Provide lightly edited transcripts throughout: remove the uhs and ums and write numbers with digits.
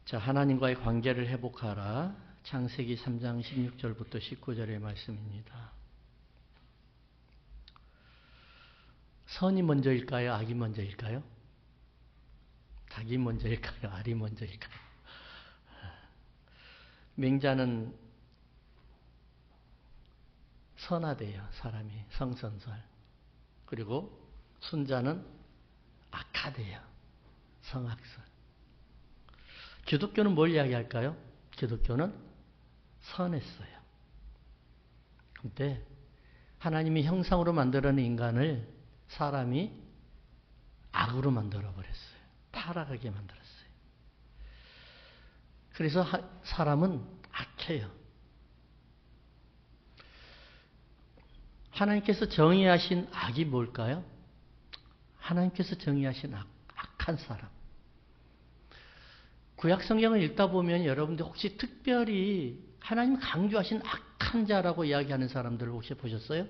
자, 하나님과의 관계를 회복하라. 창세기 3장 16절부터 19절의 말씀입니다. 선이 먼저일까요? 악이 먼저일까요? 닭이 먼저일까요? 알이 먼저일까요? 맹자는 선하대요. 사람이 성선설. 그리고 순자는 악하대요. 성악설. 기독교는 뭘 이야기할까요? 기독교는 선했어요. 근데 하나님이 형상으로 만들어낸 인간을 사람이 악으로 만들어버렸어요. 타락하게 만들었어요. 그래서 사람은 악해요. 하나님께서 정의하신 악이 뭘까요? 하나님께서 정의하신 악한 사람. 구약 성경을 읽다 보면 여러분들 혹시 특별히 하나님 강조하신 악한 자라고 이야기하는 사람들을 혹시 보셨어요?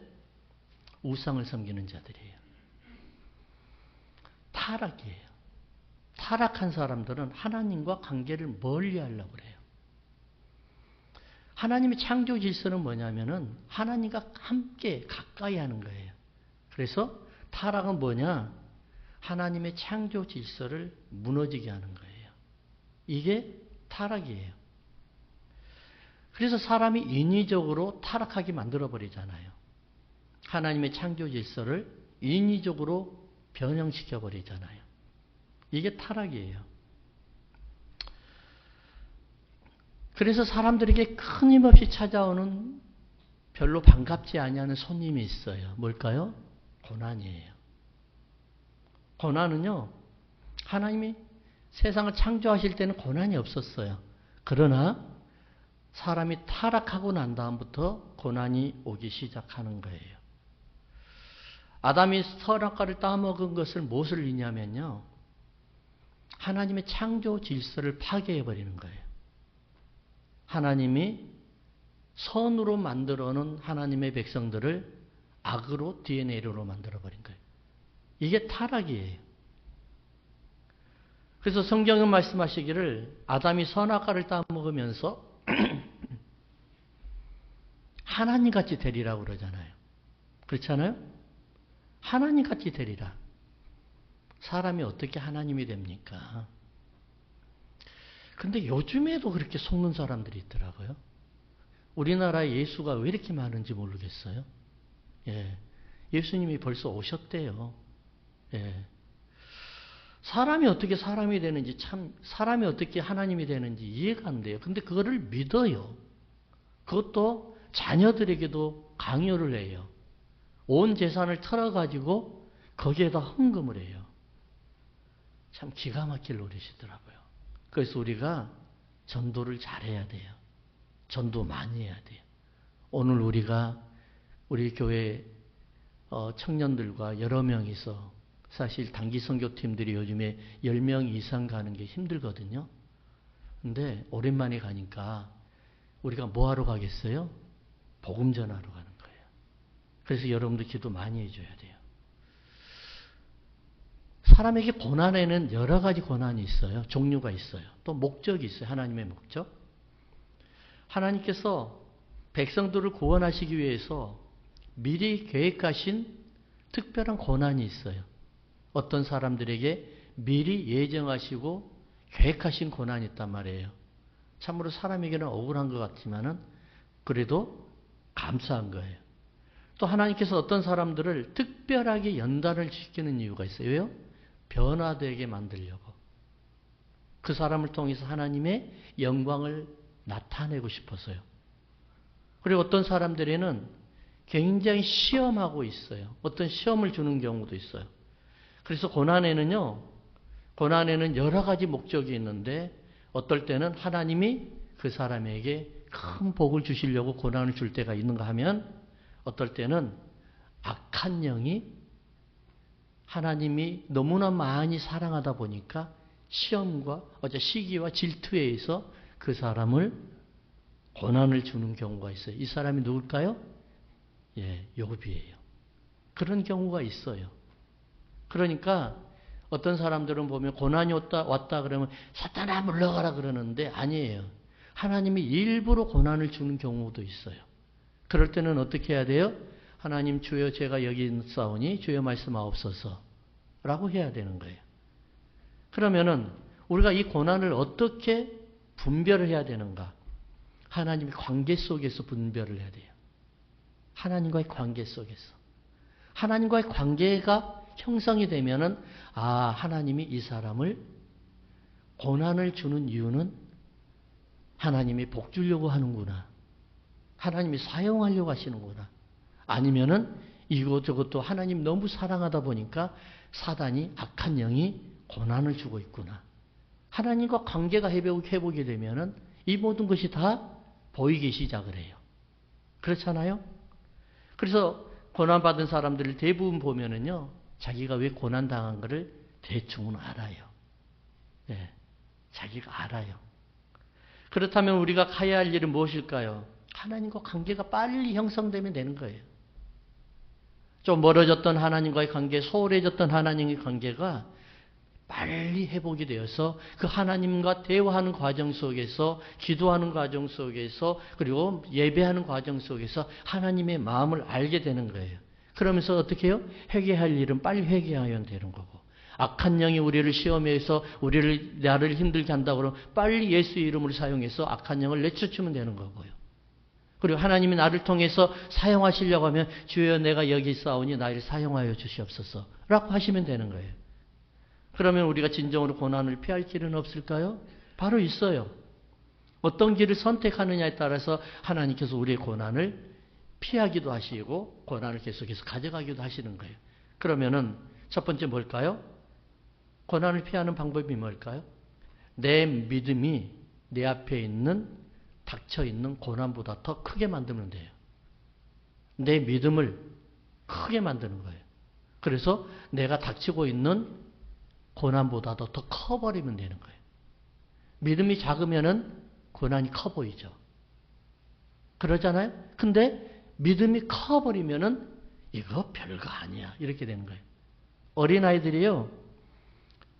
우상을 섬기는 자들이에요. 타락이에요. 타락한 사람들은 하나님과 관계를 멀리 하려고 그래요. 하나님의 창조 질서는 뭐냐면은 하나님과 함께 가까이 하는 거예요. 그래서 타락은 뭐냐? 하나님의 창조 질서를 무너지게 하는 거예요. 이게 타락이에요. 그래서 사람이 인위적으로 타락하게 만들어버리잖아요. 하나님의 창조 질서를 인위적으로 변형시켜버리잖아요. 이게 타락이에요. 그래서 사람들에게 끊임없이 찾아오는 별로 반갑지 아니하는 손님이 있어요. 뭘까요? 고난이에요. 고난은요, 하나님이 세상을 창조하실 때는 고난이 없었어요. 그러나 사람이 타락하고 난 다음부터 고난이 오기 시작하는 거예요. 아담이 선악과를 따먹은 것을 무엇을 의미하면요, 하나님의 창조 질서를 파괴해버리는 거예요. 하나님이 선으로 만들어 놓은 하나님의 백성들을 악으로 DNA로 만들어버린 거예요. 이게 타락이에요. 그래서 성경은 말씀하시기를 아담이 선악과를 따먹으면서 하나님같이 되리라고 그러잖아요. 그렇잖아요? 하나님같이 되리라. 사람이 어떻게 하나님이 됩니까? 근데 요즘에도 그렇게 속는 사람들이 있더라고요. 우리나라에 예수가 왜 이렇게 많은지 모르겠어요. 예. 예수님이 벌써 오셨대요. 예. 사람이 어떻게 사람이 되는지 참, 사람이 어떻게 하나님이 되는지 이해가 안 돼요. 근데 그거를 믿어요. 그것도 자녀들에게도 강요를 해요. 온 재산을 털어가지고 거기에다 헌금을 해요. 참 기가 막힐 노릇이더라고요. 그래서 우리가 전도를 잘해야 돼요. 전도 많이 해야 돼요. 오늘 우리가 우리 교회 청년들과 여러 명이서 사실 단기 선교팀들이 요즘에 10명 이상 가는 게 힘들거든요. 근데 오랜만에 가니까 우리가 뭐 하러 가겠어요? 복음 전하러 가는 거예요. 그래서 여러분들 기도 많이 해줘야 돼요. 사람에게 고난에는 여러 가지 고난이 있어요. 종류가 있어요. 또 목적이 있어요. 하나님의 목적. 하나님께서 백성들을 구원하시기 위해서 미리 계획하신 특별한 고난이 있어요. 어떤 사람들에게 미리 예정하시고 계획하신 고난이 있단 말이에요. 참으로 사람에게는 억울한 것 같지만은 그래도 감사한 거예요. 또 하나님께서 어떤 사람들을 특별하게 연단을 시키는 이유가 있어요. 왜요? 변화되게 만들려고. 그 사람을 통해서 하나님의 영광을 나타내고 싶어서요. 그리고 어떤 사람들에는 굉장히 시험하고 있어요. 어떤 시험을 주는 경우도 있어요. 그래서 고난에는 여러 가지 목적이 있는데 어떨 때는 하나님이 그 사람에게 큰 복을 주시려고 고난을 줄 때가 있는가 하면 어떨 때는 악한 영이 하나님이 너무나 많이 사랑하다 보니까 시험과 시기와 질투에 의해서 그 사람을 고난을 주는 경우가 있어요. 이 사람이 누굴까요? 예, 욥이에요. 그런 경우가 있어요. 그러니까 어떤 사람들은 보면 고난이 왔다 그러면 사탄아 물러가라 그러는데 아니에요. 하나님이 일부러 고난을 주는 경우도 있어요. 그럴 때는 어떻게 해야 돼요? 하나님 주여 제가 여기 있사오니 주여 말씀하옵소서 라고 해야 되는 거예요. 그러면은 우리가 이 고난을 어떻게 분별을 해야 되는가? 하나님의 관계 속에서 분별을 해야 돼요. 하나님과의 관계 속에서. 하나님과의 관계가 형성이 되면은 하나님이 이 사람을 고난을 주는 이유는 하나님이 복 주려고 하는구나. 하나님이 사용하려고 하시는구나. 아니면은 이것저것도 하나님 너무 사랑하다 보니까 사단이 악한 영이 고난을 주고 있구나. 하나님과 관계가 회복이 되면은 이 모든 것이 다 보이기 시작을 해요. 그렇잖아요? 그래서 고난받은 사람들을 대부분 보면은요, 자기가 왜 고난당한 것을 대충은 알아요. 네, 자기가 알아요. 그렇다면 우리가 가야 할 일은 무엇일까요? 하나님과 관계가 빨리 형성되면 되는 거예요. 좀 멀어졌던 하나님과의 관계, 소홀해졌던 하나님의 관계가 빨리 회복이 되어서 그 하나님과 대화하는 과정 속에서, 기도하는 과정 속에서, 그리고 예배하는 과정 속에서 하나님의 마음을 알게 되는 거예요. 그러면서 어떻게 해요? 회개할 일은 빨리 회개하면 되는 거고, 악한 영이 우리를 시험해서 나를 힘들게 한다고 그러면 빨리 예수의 이름을 사용해서 악한 영을 내쫓으면 되는 거고요. 그리고 하나님이 나를 통해서 사용하시려고 하면 주여 내가 여기 있사오니 나를 사용하여 주시옵소서 라고 하시면 되는 거예요. 그러면 우리가 진정으로 고난을 피할 길은 없을까요? 바로 있어요. 어떤 길을 선택하느냐에 따라서 하나님께서 우리의 고난을 피하기도 하시고 고난을 계속해서 가져가기도 하시는 거예요. 그러면은 첫 번째 뭘까요? 고난을 피하는 방법이 뭘까요? 내 믿음이 내 앞에 있는 닥쳐있는 고난보다 더 크게 만들면 돼요. 내 믿음을 크게 만드는 거예요. 그래서 내가 닥치고 있는 고난보다도 더 커버리면 되는 거예요. 믿음이 작으면은 고난이 커 보이죠. 그러잖아요? 근데 믿음이 커버리면은 이거 별거 아니야. 이렇게 되는 거예요. 어린아이들이요,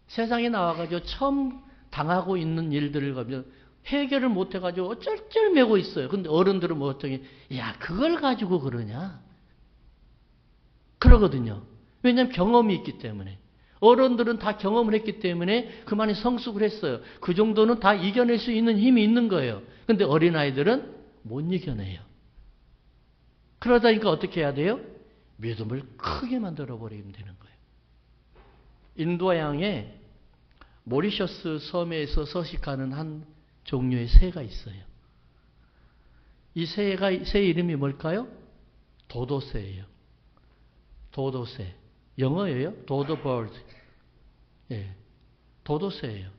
세상에 나와가지고 처음 당하고 있는 일들을 가면 해결을 못해가지고 어쩔쩔매고 있어요. 근데 어른들은 뭐 어떻게, 야, 그걸 가지고 그러냐? 그러거든요. 왜냐하면 경험이 있기 때문에. 어른들은 다 경험을 했기 때문에 그만이 성숙을 했어요. 그 정도는 다 이겨낼 수 있는 힘이 있는 거예요. 근데 어린아이들은 못 이겨내요. 그러다니까 어떻게 해야 돼요? 믿음을 크게 만들어버리면 되는 거예요. 인도양에 모리셔스 섬에서 서식하는 한 종류의 새가 있어요. 이 새 이름이 뭘까요? 도도새예요. 도도새. 영어예요. 도도 버드. 예. 도도새예요.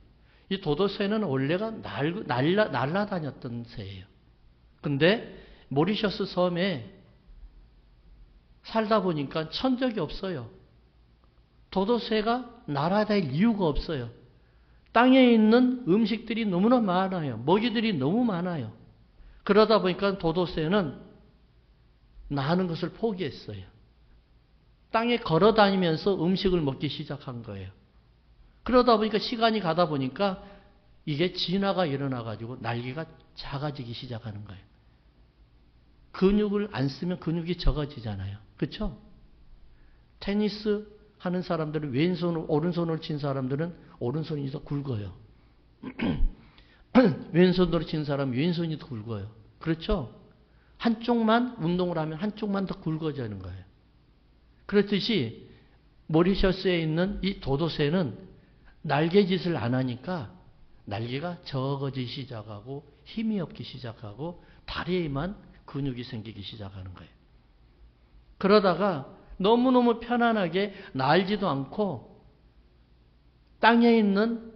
이 도도새는 원래가 날아다녔던 새예요. 근데 모리셔스 섬에 살다 보니까 천적이 없어요. 도도새가 날아다닐 이유가 없어요. 땅에 있는 음식들이 너무나 많아요. 먹이들이 너무 많아요. 그러다 보니까 도도새는 나는 것을 포기했어요. 땅에 걸어 다니면서 음식을 먹기 시작한 거예요. 그러다 보니까 시간이 가다 보니까 이게 진화가 일어나가지고 날개가 작아지기 시작하는 거예요. 근육을 안 쓰면 근육이 적어지잖아요. 그렇죠? 테니스 하는 사람들은 오른손으로 친 사람들은 오른손이 더 굵어요. 왼손으로 친 사람은 왼손이 더 굵어요. 그렇죠? 한쪽만 운동을 하면 한쪽만 더 굵어지는 거예요. 그렇듯이 모리셔스에 있는 이 도도새는 날개짓을 안 하니까 날개가 적어지기 시작하고 힘이 없기 시작하고 다리에만 근육이 생기기 시작하는 거예요. 그러다가 너무너무 편안하게 날지도 않고 땅에 있는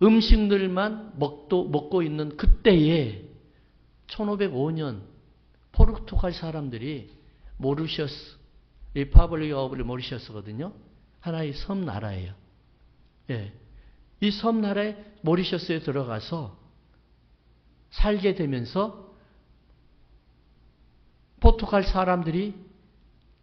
음식들만 먹고 있는 그때에 1505년 포르투갈 사람들이 모리셔스, 리퍼블릭 오브 모리셔스거든요. 하나의 섬나라예요. 예. 이 섬나라에 모리셔스에 들어가서 살게 되면서 포르투갈 사람들이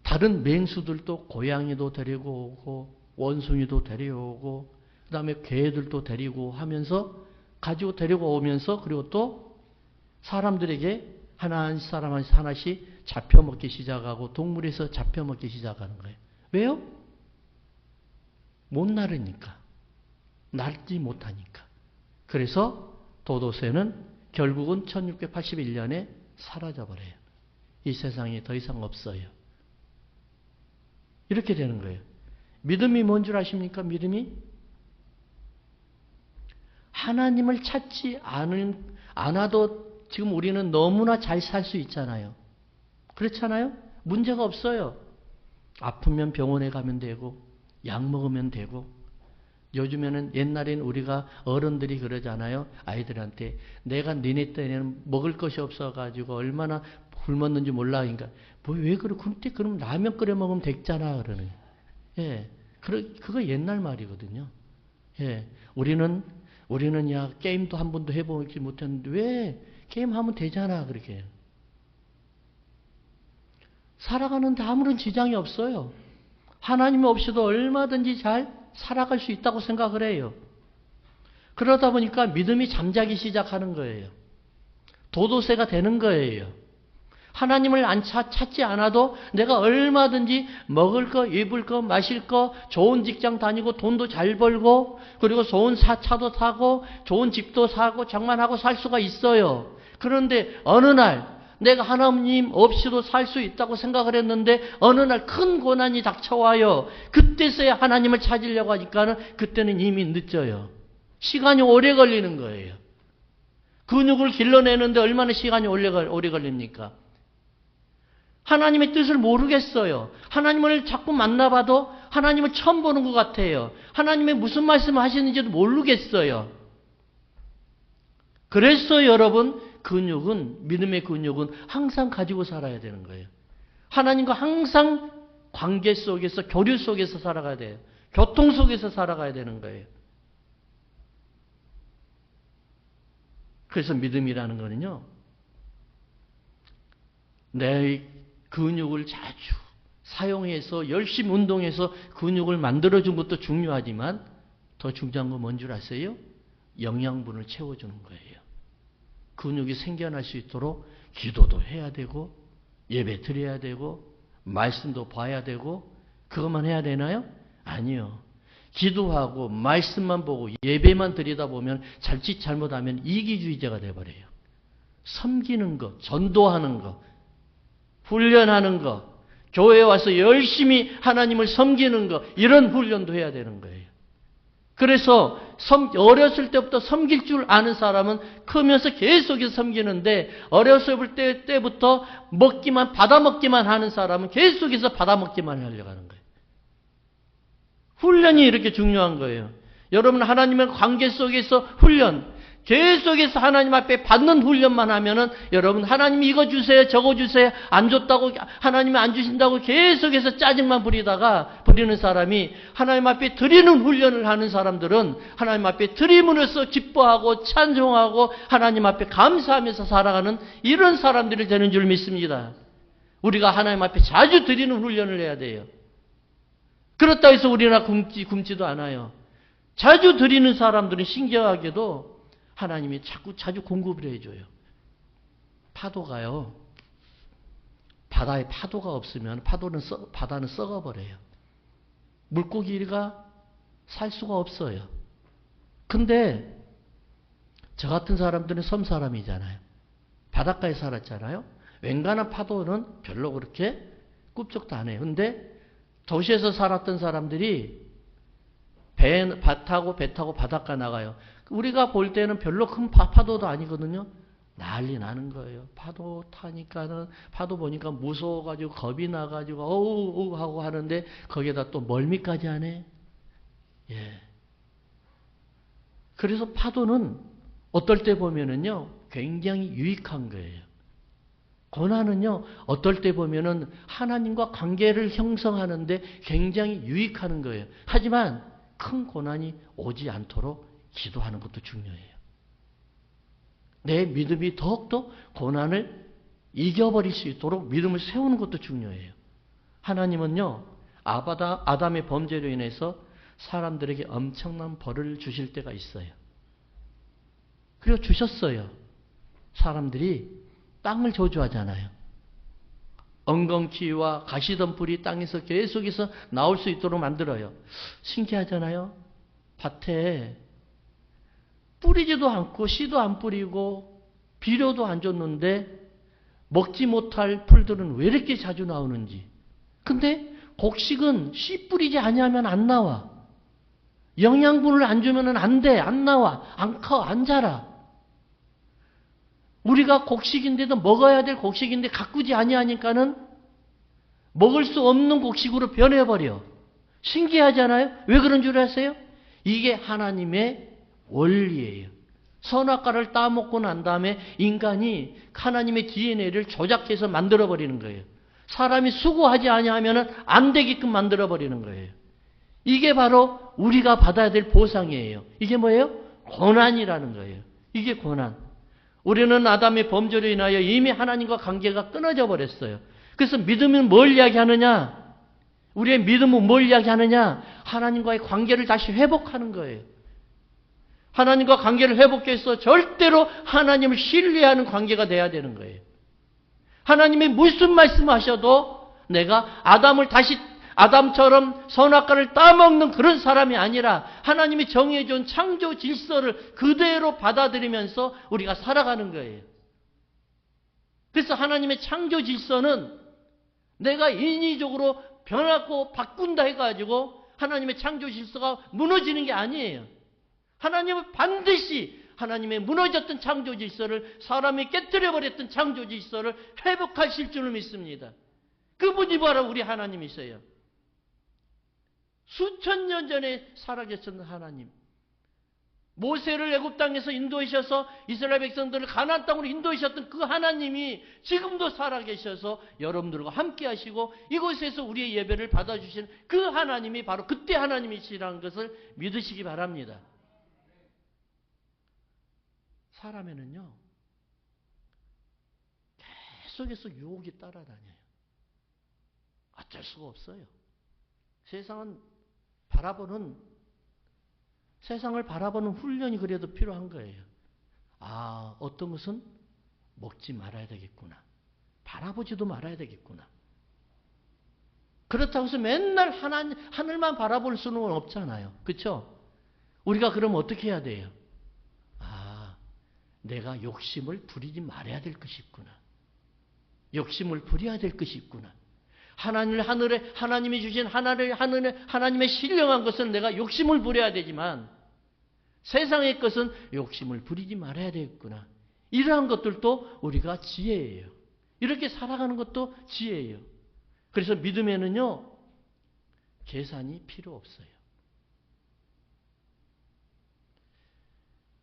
다른 맹수들도 고양이도 데리고 오고 원숭이도 데려오고 그 다음에 개들도 데리고 하면서 가지고 데리고 오면서 그리고 또 사람들에게 하나씩 사람씩 하나씩 잡혀먹기 시작하고 동물에서 잡혀먹기 시작하는 거예요. 왜요? 못 나르니까. 날지 못하니까. 그래서 도도새는 결국은 1681년에 사라져버려요. 이 세상에 더 이상 없어요. 이렇게 되는 거예요. 믿음이 뭔 줄 아십니까? 믿음이? 하나님을 찾지 않아도 지금 우리는 너무나 잘 살 수 있잖아요. 그렇잖아요? 문제가 없어요. 아프면 병원에 가면 되고 약 먹으면 되고 요즘에는 옛날에는 우리가 어른들이 그러잖아요. 아이들한테 내가 니네 때는 먹을 것이 없어가지고 얼마나 굶었는지 몰라. 그러니까 뭐 왜 그래? 그럼 라면 끓여 먹으면 됐잖아. 그러는. 예, 그거 옛날 말이거든요. 예, 우리는 야 게임도 한 번도 해보지 못했는데 왜 게임 하면 되잖아. 그렇게 살아가는데 아무런 지장이 없어요. 하나님 없이도 얼마든지 잘 살아갈 수 있다고 생각을 해요. 그러다 보니까 믿음이 잠자기 시작하는 거예요. 도도새가 되는 거예요. 하나님을 찾지 않아도 내가 얼마든지 먹을 거, 입을 거, 마실 거, 좋은 직장 다니고 돈도 잘 벌고 그리고 좋은 차도 타고 좋은 집도 사고 장만하고 살 수가 있어요. 그런데 어느 날 내가 하나님 없이도 살 수 있다고 생각을 했는데 어느 날 큰 고난이 닥쳐와요. 그때서야 하나님을 찾으려고 하니까는 그때는 이미 늦어요. 시간이 오래 걸리는 거예요. 근육을 길러내는데 얼마나 시간이 오래 걸립니까? 하나님의 뜻을 모르겠어요. 하나님을 자꾸 만나봐도 하나님을 처음 보는 것 같아요. 하나님의 무슨 말씀을 하시는지도 모르겠어요. 그래서 여러분 믿음의 근육은 항상 가지고 살아야 되는 거예요. 하나님과 항상 관계 속에서 교류 속에서 살아가야 돼요. 교통 속에서 살아가야 되는 거예요. 그래서 믿음이라는 거는요. 내 근육을 자주 사용해서 열심히 운동해서 근육을 만들어준 것도 중요하지만 더 중요한 건 뭔 줄 아세요? 영양분을 채워주는 거예요. 근육이 생겨날 수 있도록 기도도 해야 되고 예배 드려야 되고 말씀도 봐야 되고 그것만 해야 되나요? 아니요. 기도하고 말씀만 보고 예배만 드리다 보면 자칫 잘못하면 이기주의자가 돼버려요. 섬기는 것, 전도하는 것, 훈련하는 것, 교회에 와서 열심히 하나님을 섬기는 것 이런 훈련도 해야 되는 거예요. 그래서 어렸을 때부터 섬길 줄 아는 사람은 크면서 계속해서 섬기는데 어렸을 때부터 받아먹기만 하는 사람은 계속해서 받아먹기만 하려고 하는 거예요. 훈련이 이렇게 중요한 거예요. 여러분 하나님의 관계 속에서 훈련, 계속해서 하나님 앞에 받는 훈련만 하면은 여러분 하나님이 이거 주세요 저거 주세요 안 줬다고 하나님이 안 주신다고 계속해서 짜증만 부리는 사람이 하나님 앞에 드리는 훈련을 하는 사람들은 하나님 앞에 드림으로써 기뻐하고 찬송하고 하나님 앞에 감사하면서 살아가는 이런 사람들이 되는 줄 믿습니다. 우리가 하나님 앞에 자주 드리는 훈련을 해야 돼요. 그렇다 해서 우리나 굶지도 않아요. 자주 드리는 사람들은 신기하게도 하나님이 자주 공급을 해줘요. 파도가요. 바다에 파도가 없으면 바다는 썩어버려요. 물고기가 살 수가 없어요. 근데 저 같은 사람들은 섬 사람이잖아요. 바닷가에 살았잖아요. 웬간한 파도는 별로 그렇게 꿈쩍도 안 해요. 근데 도시에서 살았던 사람들이 배 타고 바닷가 나가요. 우리가 볼 때는 별로 큰 파도도 아니거든요. 난리 나는 거예요. 파도 타니까는 파도 보니까 무서워가지고 겁이 나가지고 어우 하고 하는데 거기에다 또 멀미까지 하네. 예. 그래서 파도는 어떨 때 보면은요 굉장히 유익한 거예요. 고난은요 어떨 때 보면은 하나님과 관계를 형성하는데 굉장히 유익하는 거예요. 하지만 큰 고난이 오지 않도록 기도하는 것도 중요해요. 내 믿음이 더욱더 고난을 이겨버릴 수 있도록 믿음을 세우는 것도 중요해요. 하나님은요 아담의 범죄로 인해서 사람들에게 엄청난 벌을 주실 때가 있어요. 그리고 주셨어요. 사람들이 땅을 저주하잖아요. 엉겅퀴와 가시덤불이 땅에서 계속해서 나올 수 있도록 만들어요. 신기하잖아요. 밭에 뿌리지도 않고 씨도 안 뿌리고 비료도 안 줬는데 먹지 못할 풀들은 왜 이렇게 자주 나오는지. 근데 곡식은 씨 뿌리지 아니하면 안 나와. 영양분을 안 주면 안 돼. 안 나와. 안 커. 안 자라. 우리가 곡식인데도 먹어야 될 곡식인데 가꾸지 아니하니까는 먹을 수 없는 곡식으로 변해버려. 신기하잖아요. 왜 그런 줄 아세요? 이게 하나님의 원리예요. 선악과를 따먹고 난 다음에 인간이 하나님의 DNA를 조작해서 만들어버리는 거예요. 사람이 수고하지 아니하면 안 되게끔 만들어버리는 거예요. 이게 바로 우리가 받아야 될 보상이에요. 이게 뭐예요? 고난이라는 거예요. 이게 고난. 우리는 아담의 범죄로 인하여 이미 하나님과 관계가 끊어져 버렸어요. 그래서 믿음은 뭘 이야기하느냐? 우리의 믿음은 뭘 이야기하느냐? 하나님과의 관계를 다시 회복하는 거예요. 하나님과 관계를 회복해서 절대로 하나님을 신뢰하는 관계가 돼야 되는 거예요. 하나님이 무슨 말씀하셔도 내가 아담을 다시 아담처럼 선악과를 따먹는 그런 사람이 아니라 하나님이 정해준 창조 질서를 그대로 받아들이면서 우리가 살아가는 거예요. 그래서 하나님의 창조 질서는 내가 인위적으로 변하고 바꾼다 해가지고 하나님의 창조 질서가 무너지는 게 아니에요. 하나님은 반드시 하나님의 무너졌던 창조 질서를, 사람이 깨뜨려버렸던 창조 질서를 회복하실 줄을 믿습니다. 그분이 바로 우리 하나님이세요. 수천 년 전에 살아계셨던 하나님. 모세를 애굽 땅에서 인도하셔서 이스라엘 백성들을 가나안 땅으로 인도하셨던 그 하나님이 지금도 살아계셔서 여러분들과 함께 하시고 이곳에서 우리의 예배를 받아주시는 그 하나님이 바로 그때 하나님이시라는 것을 믿으시기 바랍니다. 사람에는요, 계속해서 유혹이 따라다녀요. 어쩔 수가 없어요. 세상을 바라보는 훈련이 그래도 필요한 거예요. 아, 어떤 것은 먹지 말아야 되겠구나. 바라보지도 말아야 되겠구나. 그렇다고 해서 맨날 하늘만 바라볼 수는 없잖아요. 그렇죠? 우리가 그럼 어떻게 해야 돼요? 아, 내가 욕심을 부리지 말아야 될 것이 있구나. 욕심을 부려야 될 것이 있구나. 하나님이 주신 하나님의 신령한 것은 내가 욕심을 부려야 되지만 세상의 것은 욕심을 부리지 말아야 되겠구나. 이러한 것들도 우리가 지혜예요. 이렇게 살아가는 것도 지혜예요. 그래서 믿음에는요, 계산이 필요 없어요.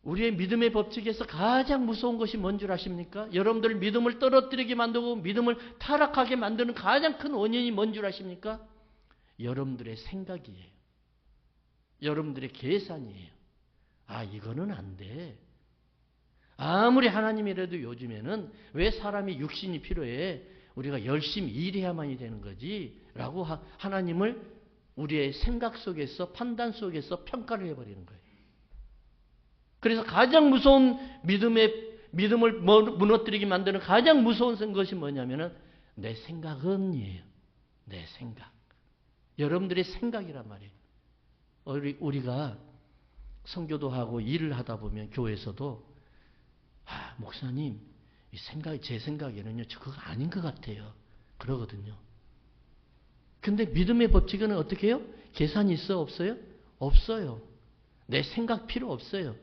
우리의 믿음의 법칙에서 가장 무서운 것이 뭔 줄 아십니까? 여러분들 믿음을 떨어뜨리게 만들고 믿음을 타락하게 만드는 가장 큰 원인이 뭔 줄 아십니까? 여러분들의 생각이에요. 여러분들의 계산이에요. 아, 이거는 안 돼. 아무리 하나님이라도 요즘에는 왜 사람이 육신이 필요해? 우리가 열심히 일해야만이 되는 거지. 라고 하나님을 우리의 생각 속에서, 판단 속에서 평가를 해버리는 거예요. 그래서 가장 무서운 믿음을 무너뜨리게 만드는 가장 무서운 것이 뭐냐면은 내 생각은이에요. 내 생각. 여러분들의 생각이란 말이에요. 우리가 선교도 하고 일을 하다 보면 교회에서도 목사님, 제 생각에는요, 그거 아닌 것 같아요. 그러거든요. 근데 믿음의 법칙은 어떻게 해요? 계산이 있어? 없어요? 없어요. 내 생각 필요 없어요.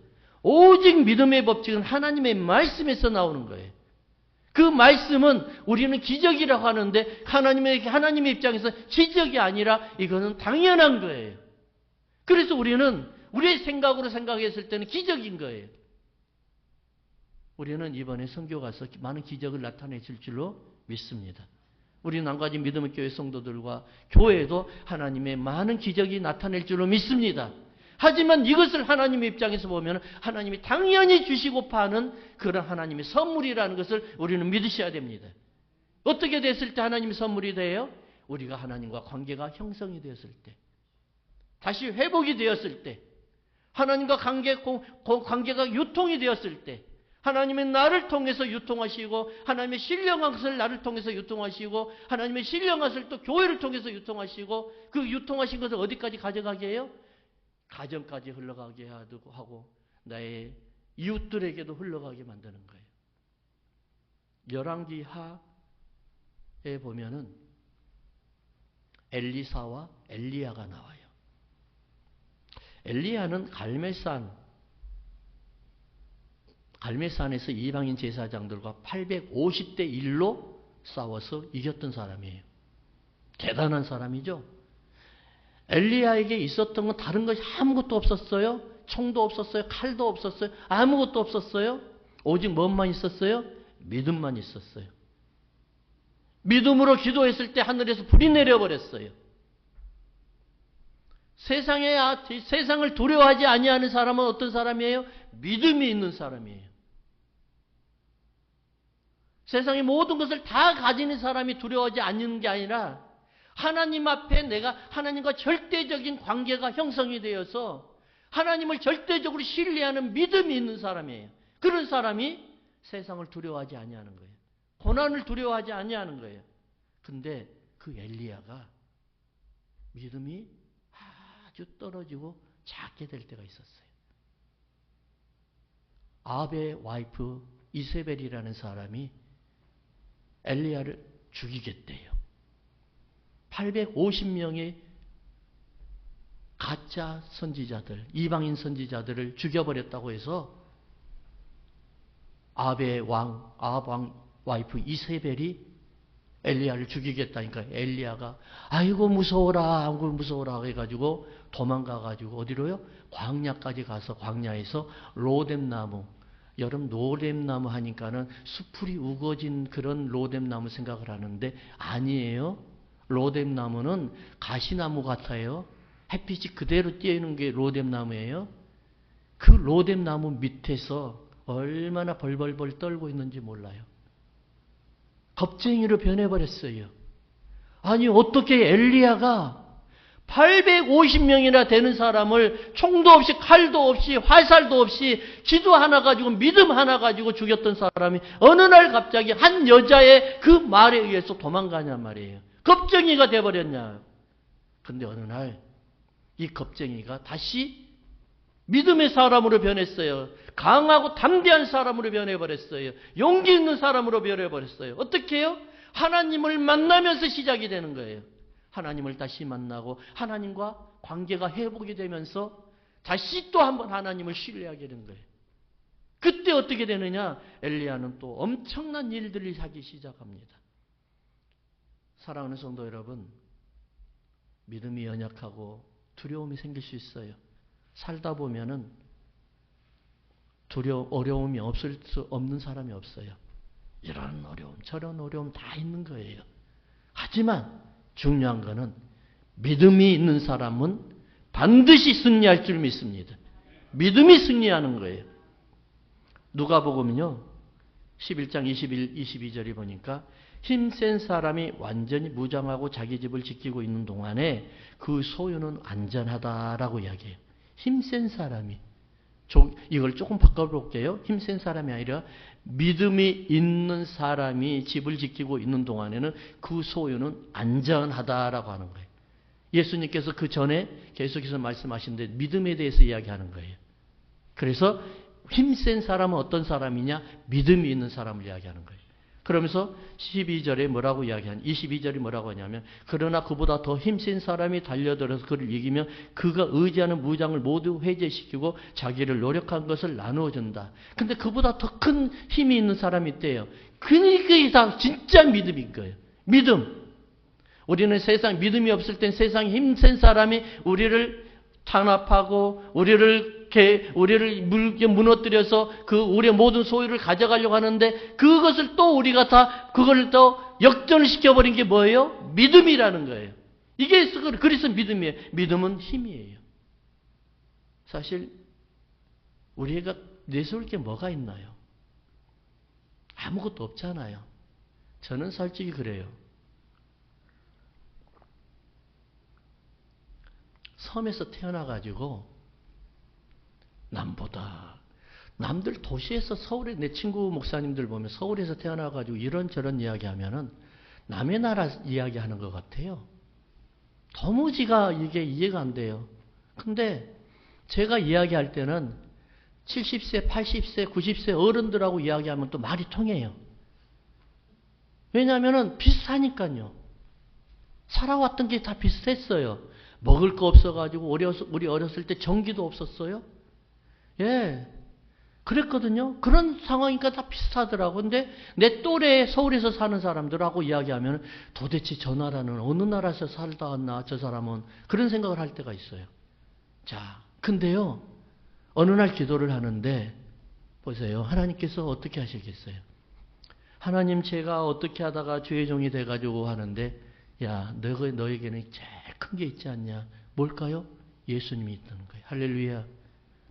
오직 믿음의 법칙은 하나님의 말씀에서 나오는 거예요. 그 말씀은 우리는 기적이라고 하는데 하나님의 입장에서 기적이 아니라 이거는 당연한 거예요. 그래서 우리는 우리의 생각으로 생각했을 때는 기적인 거예요. 우리는 이번에 선교 가서 많은 기적을 나타내실 줄로 믿습니다. 우리는 한 가지 믿음의 교회 성도들과 교회에도 하나님의 많은 기적이 나타낼 줄로 믿습니다. 하지만 이것을 하나님의 입장에서 보면 하나님이 당연히 주시고파 하는 그런 하나님의 선물이라는 것을 우리는 믿으셔야 됩니다. 어떻게 됐을 때 하나님의 선물이 돼요? 우리가 하나님과 관계가 형성이 되었을 때, 다시 회복이 되었을 때, 하나님과 관계가 유통이 되었을 때, 하나님의 나를 통해서 유통하시고, 하나님의 신령한 것을 나를 통해서 유통하시고, 하나님의 신령한 것을 또 교회를 통해서 유통하시고, 그 유통하신 것을 어디까지 가져가게 해요? 가정까지 흘러가게 하고 나의 이웃들에게도 흘러가게 만드는 거예요. 열왕기 하에 보면은 엘리사와 엘리야가 나와요. 엘리야는 갈멜산에서 이방인 제사장들과 850대 1로 싸워서 이겼던 사람이에요. 대단한 사람이죠. 엘리야에게 있었던 건 다른 것이 아무것도 없었어요. 총도 없었어요. 칼도 없었어요. 아무것도 없었어요. 오직 뭐만 있었어요? 믿음만 있었어요. 믿음으로 기도했을 때 하늘에서 불이 내려버렸어요. 세상을 두려워하지 아니하는 사람은 어떤 사람이에요? 믿음이 있는 사람이에요. 세상의 모든 것을 다 가지는 사람이 두려워하지 않는 게 아니라 하나님 앞에 내가 하나님과 절대적인 관계가 형성이 되어서 하나님을 절대적으로 신뢰하는 믿음이 있는 사람이에요. 그런 사람이 세상을 두려워하지 아니하는 거예요. 고난을 두려워하지 아니하는 거예요. 근데 그 엘리야가 믿음이 아주 떨어지고 작게 될 때가 있었어요. 아합의 와이프 이세벨이라는 사람이 엘리야를 죽이겠대요. 850명의 가짜 선지자들, 이방인 선지자들을 죽여버렸다고 해서 아합 왕 와이프 이세벨이 엘리야를 죽이겠다니까 엘리야가 아이고 무서워라 해가지고 도망가가지고 어디로요? 광야까지 가서 광야에서 로뎀나무, 여름 로뎀나무 하니까는 수풀이 우거진 그런 로뎀나무 생각을 하는데 아니에요. 로뎀나무는 가시나무 같아요. 햇빛이 그대로 띄어있는 게 로뎀나무예요. 그 로뎀나무 밑에서 얼마나 벌벌벌 떨고 있는지 몰라요. 겁쟁이로 변해버렸어요. 아니 어떻게 엘리야가 850명이나 되는 사람을 총도 없이 칼도 없이 화살도 없이 기도 하나 가지고 믿음 하나 가지고 죽였던 사람이 어느 날 갑자기 한 여자의 그 말에 의해서 도망가냐 말이에요. 겁쟁이가 돼버렸냐. 근데 어느 날 이 겁쟁이가 다시 믿음의 사람으로 변했어요. 강하고 담대한 사람으로 변해버렸어요. 용기 있는 사람으로 변해버렸어요. 어떻게 해요? 하나님을 만나면서 시작이 되는 거예요. 하나님을 다시 만나고 하나님과 관계가 회복이 되면서 다시 또 한번 하나님을 신뢰하게 되는 거예요. 그때 어떻게 되느냐? 엘리야는 또 엄청난 일들을 하기 시작합니다. 사랑하는 성도 여러분, 믿음이 연약하고 두려움이 생길 수 있어요. 살다 보면은 어려움이 없을 수 없는 사람이 없어요. 이런 어려움, 저런 어려움 다 있는 거예요. 하지만 중요한 거는 믿음이 있는 사람은 반드시 승리할 줄 믿습니다. 믿음이 승리하는 거예요. 누가복음은요 11장 21, 22절에 보니까 힘센 사람이 완전히 무장하고 자기 집을 지키고 있는 동안에 그 소유는 안전하다라고 이야기해요. 힘센 사람이, 이걸 조금 바꿔볼게요. 힘센 사람이 아니라 믿음이 있는 사람이 집을 지키고 있는 동안에는 그 소유는 안전하다라고 하는 거예요. 예수님께서 그 전에 계속해서 말씀하시는데 믿음에 대해서 이야기하는 거예요. 그래서 힘센 사람은 어떤 사람이냐? 믿음이 있는 사람을 이야기하는 거예요. 그러면서 12절에 뭐라고 이야기하냐? 22절이 뭐라고 하냐면 그러나 그보다 더 힘센 사람이 달려들어서 그를 이기면 그가 의지하는 무장을 모두 해제시키고 자기를 노력한 것을 나누어 준다. 근데 그보다 더 큰 힘이 있는 사람이 있대요. 그게 다 진짜 믿음인 거예요. 믿음. 우리는 세상 믿음이 없을 땐 세상 힘센 사람이 우리를 탄압하고 우리를 무너뜨려서 우리의 모든 소유를 가져가려고 하는데 그것을 또 우리가 그걸 또 역전을 시켜버린 게 뭐예요? 믿음이라는 거예요. 이게 그래서 믿음이에요. 믿음은 힘이에요. 사실 우리가 내세울 게 뭐가 있나요? 아무것도 없잖아요. 저는 솔직히 그래요. 섬에서 태어나가지고 남들 도시에서 서울에 내 친구 목사님들 보면 서울에서 태어나가지고 이런저런 이야기하면은 남의 나라 이야기하는 것 같아요. 도무지가 이게 이해가 안 돼요. 근데 제가 이야기할 때는 70세, 80세, 90세 어른들하고 이야기하면 또 말이 통해요. 왜냐하면은 비슷하니까요. 살아왔던 게 다 비슷했어요. 먹을 거 없어가지고 우리 어렸을 때 전기도 없었어요. 예, 그랬거든요. 그런 상황이니까 다 비슷하더라고. 근데 내 또래 서울에서 사는 사람들하고 이야기하면 도대체 저 나라는 어느 나라에서 살다 왔나 저 사람은 그런 생각을 할 때가 있어요. 자, 근데요. 어느 날 기도를 하는데 보세요. 하나님께서 어떻게 하시겠어요? 하나님 제가 어떻게 하다가 주의 종이 돼가지고 하는데 야 너에게는 제일 큰 게 있지 않냐? 뭘까요? 예수님이 있다는 거예요. 할렐루야.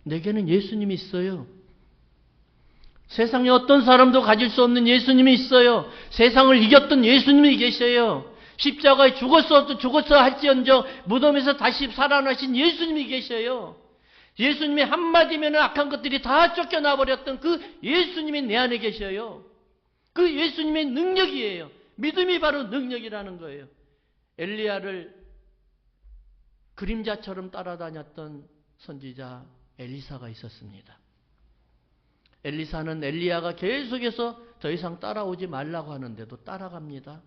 내게는 예수님이 있어요. 세상에 어떤 사람도 가질 수 없는 예수님이 있어요. 세상을 이겼던 예수님이 계셔요. 십자가에 죽었어 할지언정 무덤에서 다시 살아나신 예수님이 계셔요. 예수님의 한마디면 악한 것들이 다 쫓겨나 버렸던 그 예수님이 내 안에 계셔요. 그 예수님의 능력이에요. 믿음이 바로 능력이라는 거예요. 엘리야를 그림자처럼 따라다녔던 선지자 엘리사가 있었습니다. 엘리사는 엘리야가 계속해서 더 이상 따라오지 말라고 하는데도 따라갑니다.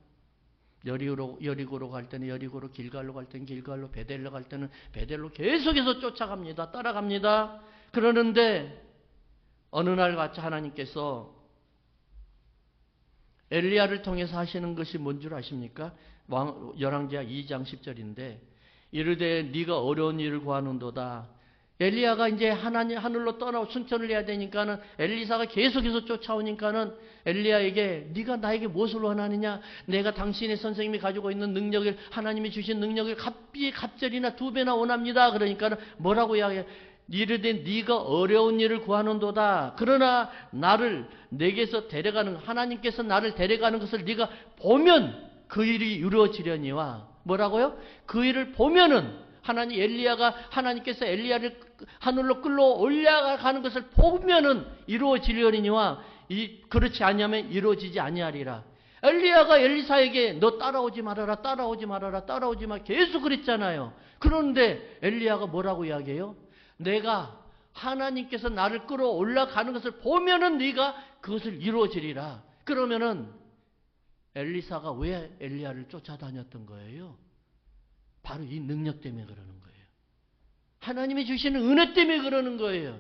여리고로 갈 때는 여리고로, 길갈로 갈 때는 길갈로, 베델로 갈 때는 베델로 계속해서 쫓아갑니다. 따라갑니다. 그러는데 어느 날 같이 하나님께서 엘리야를 통해서 하시는 것이 뭔 줄 아십니까? 열왕기하 2장 10절인데 이르되 네가 어려운 일을 구하는도다. 엘리야가 이제 하늘로 떠나고 승천을 해야 되니까는 엘리사가 계속해서 쫓아오니까는 엘리야에게 네가 나에게 무엇을 원하느냐? 내가 당신의 선생님이 가지고 있는 능력을 하나님이 주신 능력을 갑절이나 2배나 원합니다. 그러니까는 뭐라고 이야기해? 이르되 네가 어려운 일을 구하는도다. 그러나 나를 내게서 데려가는 하나님께서 나를 데려가는 것을 네가 보면 그 일이 이루어지려니와 뭐라고요? 그 일을 보면은 하나님께서 엘리야를 하늘로 끌러 올라가는 것을 보면은 이루어지려니와 그렇지 않으면 이루어지지 아니하리라. 엘리야가 엘리사에게 너 따라오지 말아라, 따라오지 말아라, 따라오지 마 계속 그랬잖아요. 그런데 엘리야가 뭐라고 이야기해요? 내가 하나님께서 나를 끌어 올라가는 것을 보면은 네가 그것을 이루어지리라. 그러면은 엘리사가 왜 엘리야를 쫓아다녔던 거예요? 바로 이 능력 때문에 그러는 거예요. 하나님이 주시는 은혜 때문에 그러는 거예요.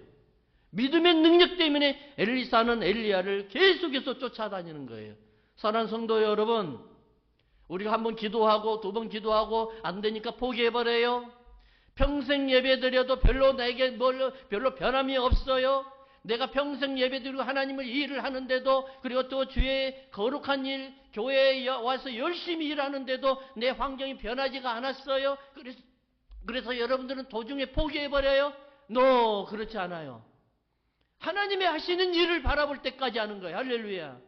믿음의 능력 때문에 엘리사는 엘리야를 계속해서 쫓아다니는 거예요. 사랑하는 성도 여러분, 우리가 한번 기도하고 2번 기도하고 안 되니까 포기해버려요. 평생 예배드려도 내게 별로 변함이 없어요. 내가 평생 예배드리고 하나님을 일을 하는데도 그리고 또 주의 거룩한 일 교회에 와서 열심히 일하는데도 내 환경이 변하지가 않았어요. 그래서 여러분들은 도중에 포기해버려요. 그렇지 않아요. 하나님이 하시는 일을 바라볼 때까지 하는 거예요. 할렐루야.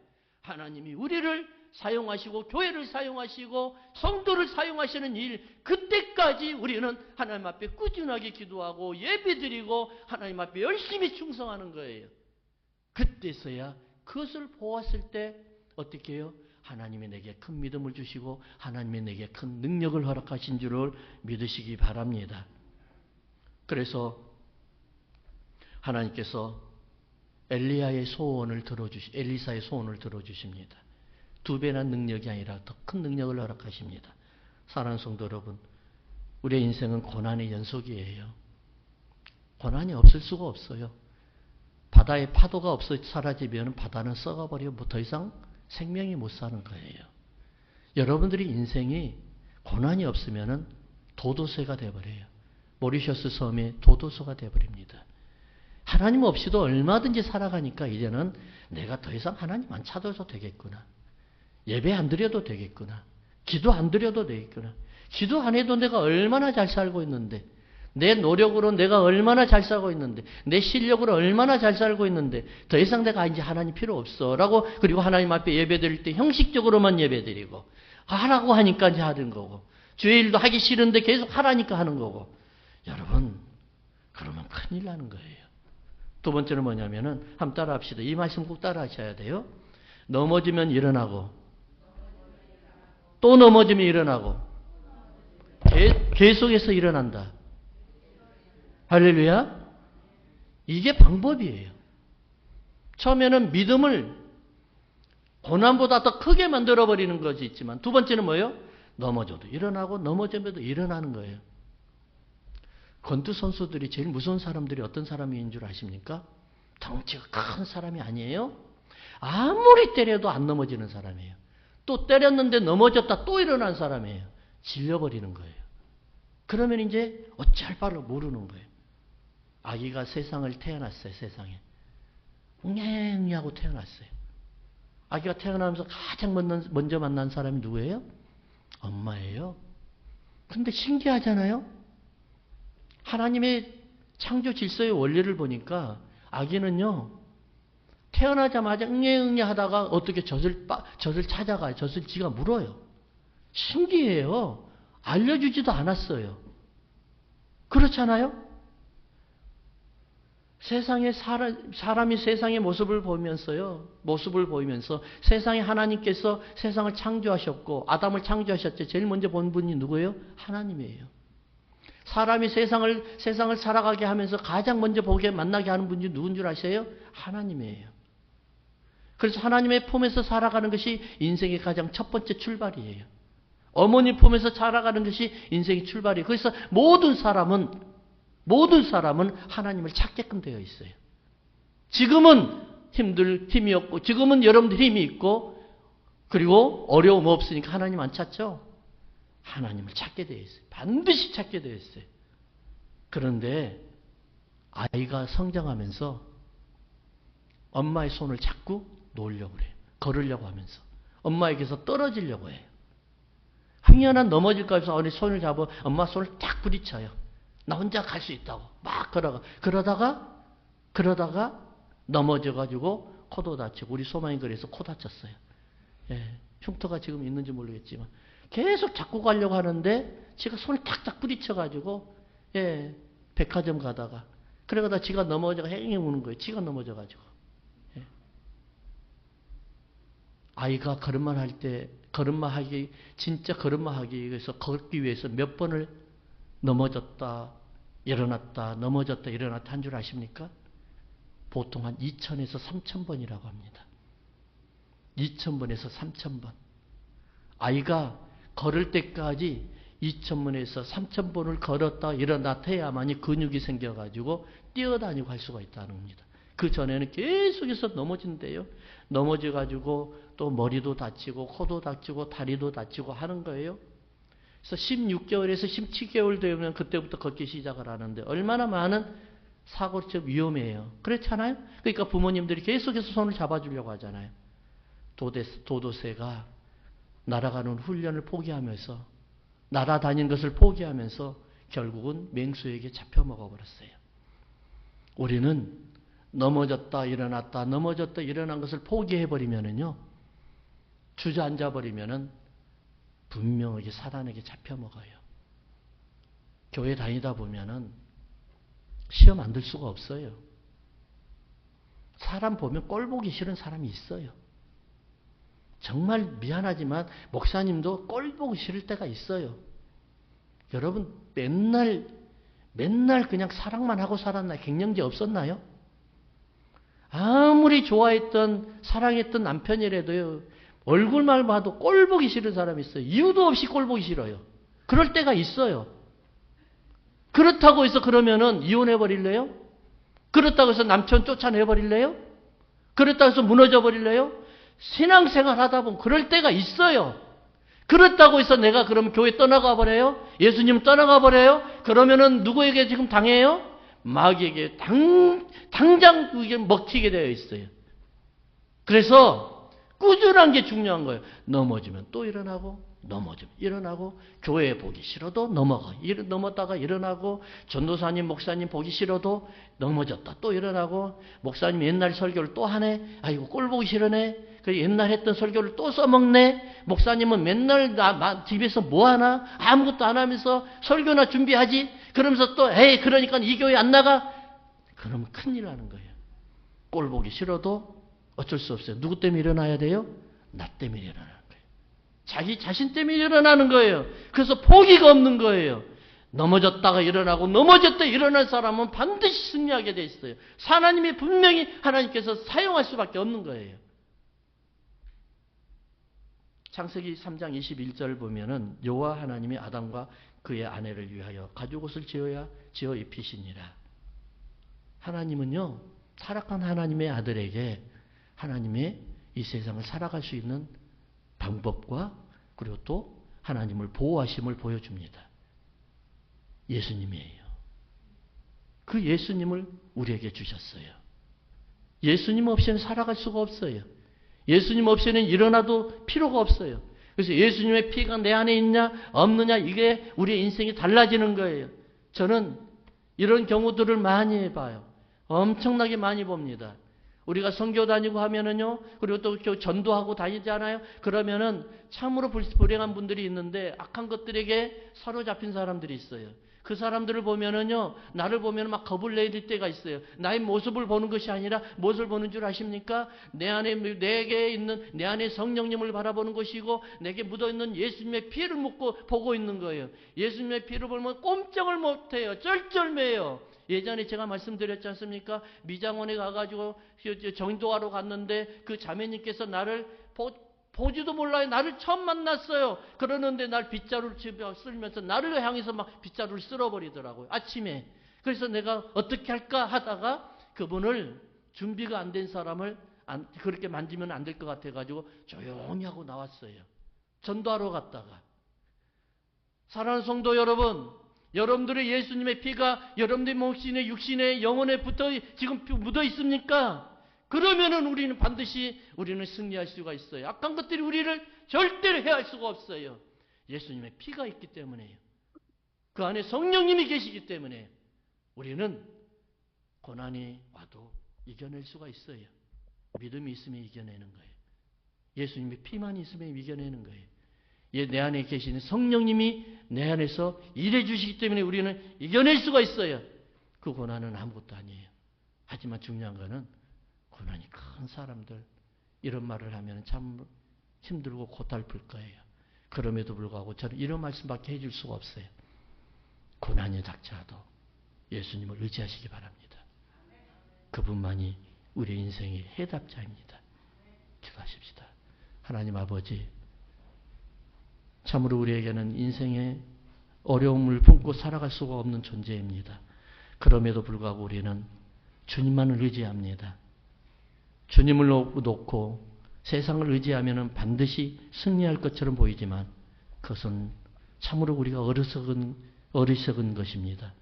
하나님이 우리를 사용하시고 교회를 사용하시고 성도를 사용하시는 일, 그때까지 우리는 하나님 앞에 꾸준하게 기도하고 예배드리고 하나님 앞에 열심히 충성하는 거예요. 그때서야 그것을 보았을 때 어떻게 해요? 하나님이 내게 큰 믿음을 주시고 하나님이 내게 큰 능력을 허락하신 줄을 믿으시기 바랍니다. 그래서 하나님께서 엘리사의 소원을 들어주십니다. 2배나 능력이 아니라 더 큰 능력을 허락하십니다. 사랑하는 성도 여러분, 우리의 인생은 고난의 연속이에요. 고난이 없을 수가 없어요. 바다에 파도가 사라지면 바다는 썩어버려 더 이상 생명이 못 사는 거예요. 여러분들이 인생이 고난이 없으면 도도새가 되어버려요. 모리셔스 섬의 도도새가 되어버립니다. 하나님 없이도 얼마든지 살아가니까 이제는 내가 더 이상 하나님 안 찾아도 되겠구나. 예배 안 드려도 되겠구나. 기도 안 드려도 되겠구나. 기도 안 해도 내가 얼마나 잘 살고 있는데, 내 노력으로 내가 얼마나 잘 살고 있는데, 내 실력으로 얼마나 잘 살고 있는데 더 이상 내가 이제 하나님 필요 없어 라고, 그리고 하나님 앞에 예배 드릴 때 형식적으로만 예배 드리고 하라고 하니까 이제 하는 거고, 주의 일도 하기 싫은데 계속 하라니까 하는 거고, 여러분, 그러면 큰일 나는 거예요. 두 번째는 뭐냐면은, 한번 따라 합시다. 이 말씀 꼭 따라 하셔야 돼요. 넘어지면 일어나고, 또 넘어지면 일어나고, 계속해서 일어난다. 할렐루야. 이게 방법이에요. 처음에는 믿음을 고난보다 더 크게 만들어버리는 것이 있지만, 두 번째는 뭐예요? 넘어져도 일어나고, 넘어져도 일어나는 거예요. 권투 선수들이 제일 무서운 사람들이 어떤 사람인 줄 아십니까? 덩치가 큰 사람이 아니에요. 아무리 때려도 안 넘어지는 사람이에요. 또 때렸는데 넘어졌다 또 일어난 사람이에요. 질려버리는 거예요. 그러면 이제 어찌할 바를 모르는 거예요. 아기가 세상을 태어났어요. 세상에. 웅냥하고 태어났어요. 아기가 태어나면서 가장 먼저 만난 사람이 누구예요? 엄마예요. 근데 신기하잖아요. 하나님의 창조 질서의 원리를 보니까 아기는요, 태어나자마자 응애응애 하다가 어떻게 젖을 찾아가요. 젖을 지가 물어요. 신기해요. 알려주지도 않았어요. 그렇잖아요? 사람이 세상의 모습을 보면서 세상에 하나님께서 세상을 창조하셨고 아담을 창조하셨죠. 제일 먼저 본 분이 누구예요? 하나님이에요. 사람이 세상을 살아가게 하면서 가장 먼저 만나게 하는 분이 누군 줄 아세요? 하나님이에요. 그래서 하나님의 품에서 살아가는 것이 인생의 가장 첫 번째 출발이에요. 어머니 품에서 살아가는 것이 인생의 출발이에요. 그래서 모든 사람은 하나님을 찾게끔 되어 있어요. 지금은 힘이 없고, 지금은 여러분들 힘이 있고, 그리고 어려움 없으니까 하나님 안 찾죠? 하나님을 찾게 되어 있어요. 반드시 찾게 되어 있어요. 그런데 아이가 성장하면서 엄마의 손을 잡고 놓으려고 그래요. 걸으려고 하면서. 엄마에게서 떨어지려고 해요. 흥연한 넘어질까 해서 어린 손을 잡아 엄마 손을 딱 부딪혀요. 나 혼자 갈 수 있다고. 막 그러다가 넘어져가지고 코도 다치고, 우리 소망이 그래서 코 다쳤어요. 예, 흉터가 지금 있는지 모르겠지만. 계속 잡고 가려고 하는데 지가 손을 탁탁 부딪혀가지고, 예, 백화점 가다가, 그러다가 지가 넘어져가 행해 우는 거예요. 지가 넘어져가지고. 예. 아이가 진짜 걸음마하기 위해서, 걷기 위해서 몇 번을 넘어졌다 일어났다 넘어졌다 일어났다 한 줄 아십니까? 보통 한 2000에서 3000번이라고 합니다. 2000번에서 3000번. 아이가 걸을 때까지 2000번에서 3000번을 걸었다 일어났다 해야만이 근육이 생겨가지고 뛰어다니고 할 수가 있다는 겁니다. 그 전에는 계속해서 넘어진대요. 넘어져가지고 또 머리도 다치고 코도 다치고 다리도 다치고 하는 거예요. 그래서 16개월에서 17개월 되면 그때부터 걷기 시작을 하는데 얼마나 많은 사고처럼 위험해요. 그렇잖아요? 그러니까 부모님들이 계속해서 손을 잡아주려고 하잖아요. 도도새가 날아가는 훈련을 포기하면서, 날아다니는 것을 포기하면서 결국은 맹수에게 잡혀 먹어버렸어요. 우리는 넘어졌다 일어났다 넘어졌다 일어난 것을 포기해버리면은요, 주저앉아버리면은 분명하게 사단에게 잡혀 먹어요. 교회 다니다 보면은 시험 안 들 수가 없어요. 사람 보면 꼴 보기 싫은 사람이 있어요. 정말 미안하지만 목사님도 꼴 보기 싫을 때가 있어요. 여러분 맨날 그냥 사랑만 하고 살았나요? 갱년기 없었나요? 아무리 좋아했던 사랑했던 남편이라도요, 얼굴만 봐도 꼴 보기 싫은 사람이 있어요. 이유도 없이 꼴 보기 싫어요. 그럴 때가 있어요. 그렇다고 해서 그러면은 이혼해 버릴래요? 그렇다고 해서 남편 쫓아내 버릴래요? 그렇다고 해서 무너져 버릴래요? 신앙생활 하다 보면 그럴 때가 있어요. 그렇다고 해서 내가 그럼 교회 떠나가 버려요? 예수님 떠나가 버려요? 그러면은 누구에게 지금 당해요? 마귀에게 당장 그게 먹히게 되어 있어요. 그래서 꾸준한 게 중요한 거예요. 넘어지면 또 일어나고, 넘어지면 일어나고, 교회 보기 싫어도 넘었다가 일어나고, 전도사님, 목사님 보기 싫어도 넘어졌다 또 일어나고, 목사님 옛날 설교를 또 하네, 아이고 꼴 보기 싫으네, 그 옛날 했던 설교를 또 써먹네, 목사님은 맨날 집에서 뭐 하나? 아무것도 안 하면서 설교나 준비하지? 그러면서 또 에이 그러니까 이 교회 안 나가? 그러면 큰일 나는 거예요. 꼴 보기 싫어도 어쩔 수 없어요. 누구 때문에 일어나야 돼요? 나 때문에 일어나는 거예요. 자기 자신 때문에 일어나는 거예요. 그래서 포기가 없는 거예요. 넘어졌다가 일어나고 넘어졌다 일어난 사람은 반드시 승리하게 돼 있어요. 하나님이 분명히 하나님께서 사용할 수밖에 없는 거예요. 창세기 3장 21절 보면은 여호와 하나님이 아담과 그의 아내를 위하여 가죽옷을 지어 입히시니라. 하나님은요, 타락한 하나님의 아들에게 하나님의 이 세상을 살아갈 수 있는 방법과 그리고 또 하나님을 보호하심을 보여줍니다. 예수님이에요. 그 예수님을 우리에게 주셨어요. 예수님 없이는 살아갈 수가 없어요. 예수님 없이는 일어나도 필요가 없어요. 그래서 예수님의 피가 내 안에 있냐 없느냐 이게 우리의 인생이 달라지는 거예요. 저는 이런 경우들을 많이 봐요. 엄청나게 많이 봅니다. 우리가 선교 다니고 하면은요, 그리고 또 전도하고 다니잖아요. 그러면은 참으로 불행한 분들이 있는데 악한 것들에게 사로잡힌 사람들이 있어요. 그 사람들을 보면은요, 나를 보면 막 겁을 내릴 때가 있어요. 나의 모습을 보는 것이 아니라 무엇을 보는 줄 아십니까? 내 안에, 내게 있는, 내 안에 성령님을 바라보는 것이고, 내게 묻어있는 예수님의 피를 묻고 보고 있는 거예요. 예수님의 피를 보면 꼼짝을 못해요. 쩔쩔매요. 예전에 제가 말씀드렸지 않습니까? 미장원에 가가지고 정도하러 갔는데 그 자매님께서 나를 보지도 몰라요. 나를 처음 만났어요. 그러는데 날 빗자루를 쓸면서 나를 향해서 막 빗자루를 쓸어버리더라고요. 아침에. 그래서 내가 어떻게 할까 하다가 그분을 준비가 안 된 사람을 그렇게 만지면 안 될 것 같아가지고 조용히 하고 나왔어요. 전도하러 갔다가. 사랑하는 성도 여러분, 여러분들의 예수님의 피가 여러분들의 몸신에 육신에 영혼에 지금 묻어 있습니까? 그러면은 우리는 반드시 우리는 승리할 수가 있어요. 악한 것들이 우리를 절대로 해할 수가 없어요. 예수님의 피가 있기 때문에요. 그 안에 성령님이 계시기 때문에 우리는 고난이 와도 이겨낼 수가 있어요. 믿음이 있으면 이겨내는 거예요. 예수님의 피만 있으면 이겨내는 거예요. 내 안에 계시는 성령님이 내 안에서 일해 주시기 때문에 우리는 이겨낼 수가 있어요. 그 고난은 아무것도 아니에요. 하지만 중요한 거는 고난이 큰 사람들 이런 말을 하면 참 힘들고 고달플 거예요. 그럼에도 불구하고 저는 이런 말씀밖에 해줄 수가 없어요. 고난이 닥쳐도 예수님을 의지하시기 바랍니다. 그분만이 우리 인생의 해답자입니다. 기도하십시다. 하나님 아버지, 참으로 우리에게는 인생의 어려움을 품고 살아갈 수가 없는 존재입니다. 그럼에도 불구하고 우리는 주님만을 의지합니다. 주님을 놓고 세상을 의지하면 반드시 승리할 것처럼 보이지만 그것은 참으로 우리가 어리석은 것입니다.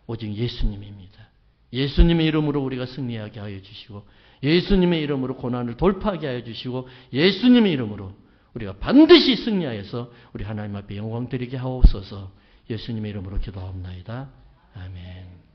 오직 예수님입니다. 예수님의 이름으로 우리가 승리하게 하여 주시고 예수님의 이름으로 고난을 돌파하게 하여 주시고 예수님의 이름으로 우리가 반드시 승리하여서 우리 하나님 앞에 영광 드리게 하옵소서. 예수님의 이름으로 기도하옵나이다. 아멘.